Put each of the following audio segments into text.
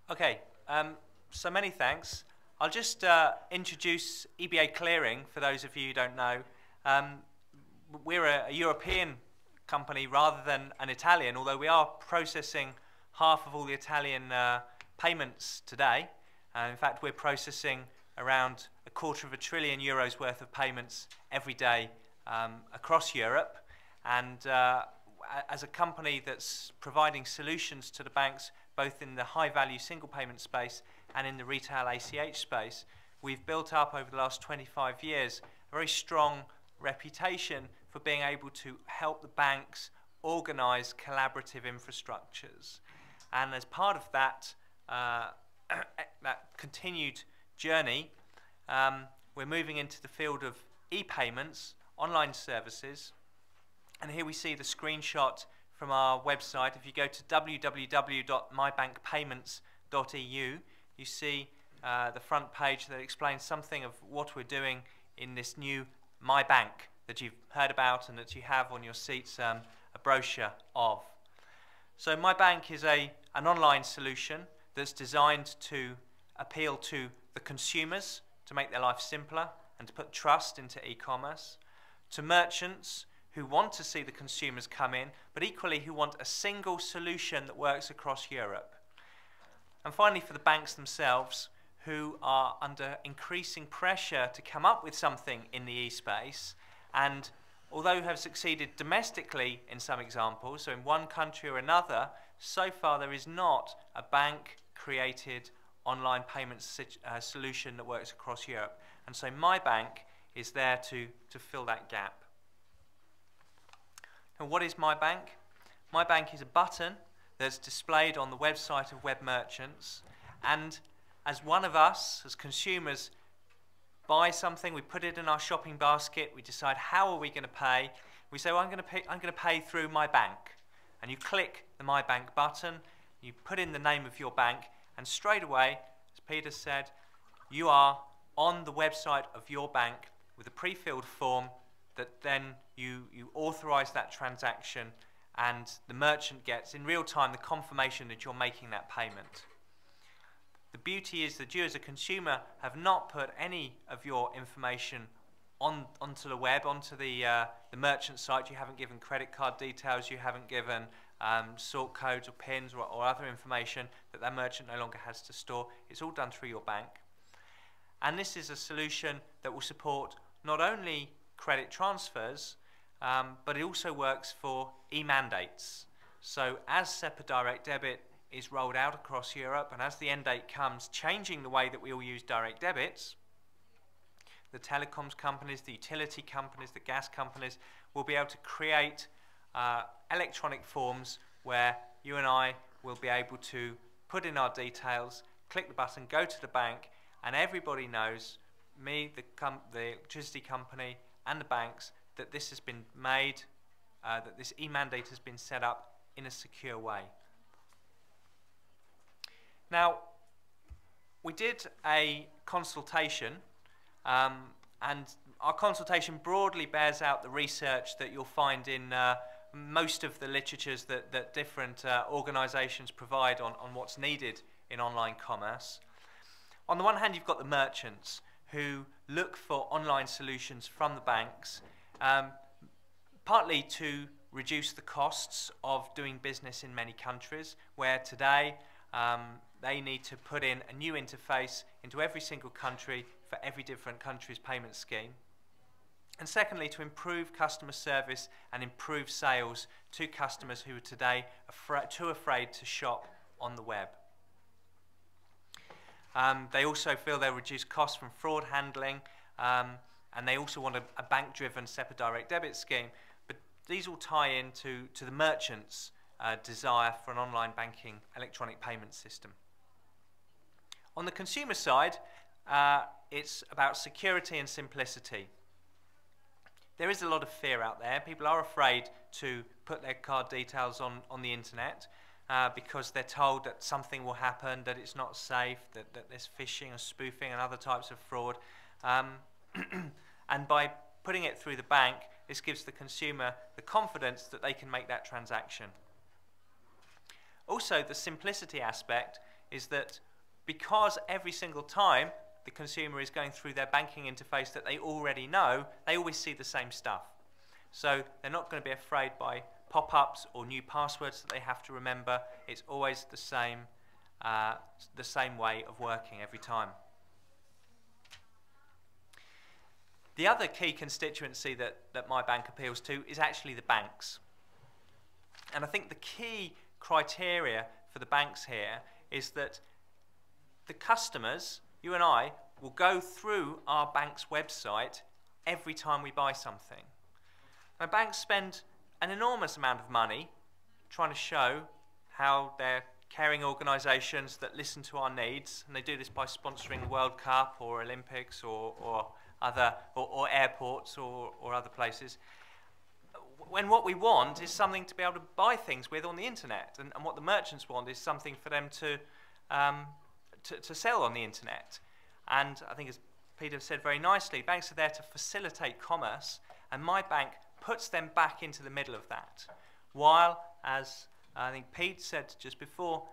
Okay, so many thanks. I'll just introduce EBA Clearing for those of you who don't know. We're a European company rather than an Italian, although we are processing half of all the Italian payments today. In fact, we're processing around €250 billion worth of payments every day across Europe. And as a company that's providing solutions to the banks, both in the high-value single payment space and in the retail ACH space, we've built up over the last 25 years a very strong reputation for being able to help the banks organize collaborative infrastructures. And as part of that, that continued journey, we're moving into the field of e-payments, online services. And here we see the screenshot from our website. If you go to www.mybankpayments.eu, you see the front page that explains something of what we're doing in this new My Bank that you've heard about and that you have on your seats a brochure of. So My Bank is an online solution that's designed to appeal to the consumers, to make their life simpler and to put trust into e-commerce, to merchants who want to see the consumers come in, but equally who want a single solution that works across Europe. And finally, for the banks themselves, who are under increasing pressure to come up with something in the e-space, and although have succeeded domestically in some examples, so in one country or another, so far there is not a bank-created online payments solution that works across Europe. And so My Bank is there to fill that gap. And what is My Bank? My Bank is a button that's displayed on the website of web merchants, and as one of us, as consumers, buy something, we put it in our shopping basket, we decide how are we going to pay. We say, well, I'm going to pay through My Bank. And you click the My Bank button, you put in the name of your bank, and straight away, as Peter said, you are on the website of your bank with a pre-filled form that then you authorize that transaction, and the merchant gets in real time the confirmation that you're making that payment. The beauty is that you as a consumer have not put any of your information onto the web, onto the merchant site. You haven't given credit card details, you haven't given sort codes or PINs or other information that that merchant no longer has to store. It's all done through your bank. And this is a solution that will support not only credit transfers, but it also works for e-mandates. So as SEPA Direct Debit is rolled out across Europe, and as the end date comes, changing the way that we all use direct debits, the telecoms companies, the utility companies, the gas companies will be able to create electronic forms where you and I will be able to put in our details, click the button, go to the bank, and everybody knows, me, the electricity company, and the banks, that this has been made, that this e-mandate has been set up in a secure way. Now, we did a consultation, and our consultation broadly bears out the research that you'll find in most of the literatures that different organisations provide on what's needed in online commerce. On the one hand, you've got the merchants who look for online solutions from the banks, partly to reduce the costs of doing business in many countries, where today they need to put in a new interface into every single country for every different country's payment scheme. And secondly, to improve customer service and improve sales to customers who are today too afraid to shop on the web. They also feel they'll reduce costs from fraud handling, and they also want a bank-driven SEPA Direct Debit scheme. But these all tie into the merchant's desire for an online banking electronic payment system. On the consumer side, it's about security and simplicity. There is a lot of fear out there. People are afraid to put their card details on the internet because they're told that something will happen, that it's not safe, that there's phishing or spoofing and other types of fraud. And by putting it through the bank, this gives the consumer the confidence that they can make that transaction. Also, the simplicity aspect is that because every single time the consumer is going through their banking interface that they already know, they always see the same stuff. So they're not going to be afraid by pop-ups or new passwords that they have to remember. It's always the same way of working every time. The other key constituency that my bank appeals to is actually the banks. And I think the key criteria for the banks here is that the customers, you and I, will go through our bank's website every time we buy something. Now, banks spend an enormous amount of money trying to show how they're caring organisations that listen to our needs, and they do this by sponsoring the World Cup or Olympics or airports or other places, when what we want is something to be able to buy things with on the internet, and what the merchants want is something for them to sell on the internet. And I think, as Peter said very nicely, banks are there to facilitate commerce, and my bank puts them back into the middle of that. While, as I think Pete said just before,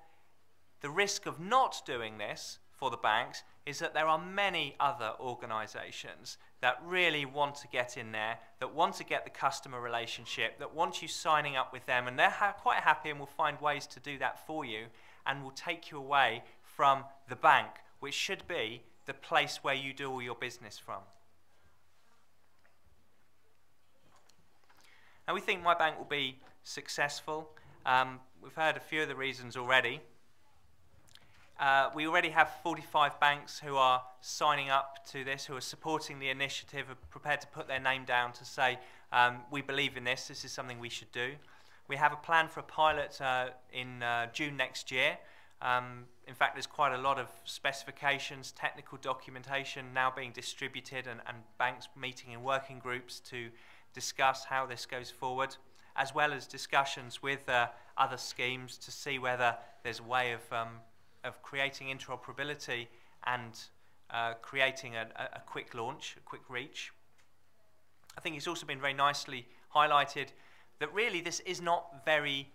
the risk of not doing this for the banks is that there are many other organisations that really want to get in there, that want to get the customer relationship, that want you signing up with them, and they're quite happy and will find ways to do that for you and will take you away from the bank, which should be the place where you do all your business from. Now, we think my bank will be successful. We've heard a few of the reasons already. We already have 45 banks who are signing up to this, who are supporting the initiative, are prepared to put their name down to say, we believe in this, this is something we should do. We have a plan for a pilot in June next year. In fact, there's quite a lot of specifications, technical documentation now being distributed, and banks meeting in working groups to discuss how this goes forward, as well as discussions with other schemes to see whether there's a way of creating interoperability and creating a quick launch, a quick reach. I think it's also been very nicely highlighted that really this is not very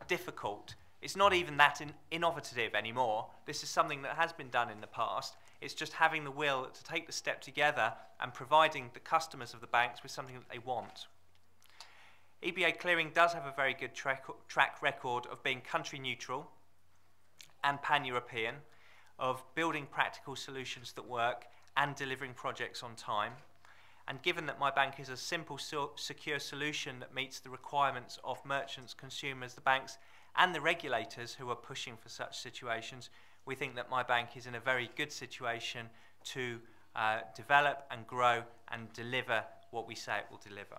difficult. It's not even that innovative anymore. This is something that has been done in the past. It's just having the will to take the step together and providing the customers of the banks with something that they want. EBA Clearing does have a very good track record of being country neutral and pan-European, of building practical solutions that work and delivering projects on time. And given that my bank is a simple, secure solution that meets the requirements of merchants, consumers, the banks, and the regulators who are pushing for such situations, we think that my bank is in a very good situation to develop and grow and deliver what we say it will deliver.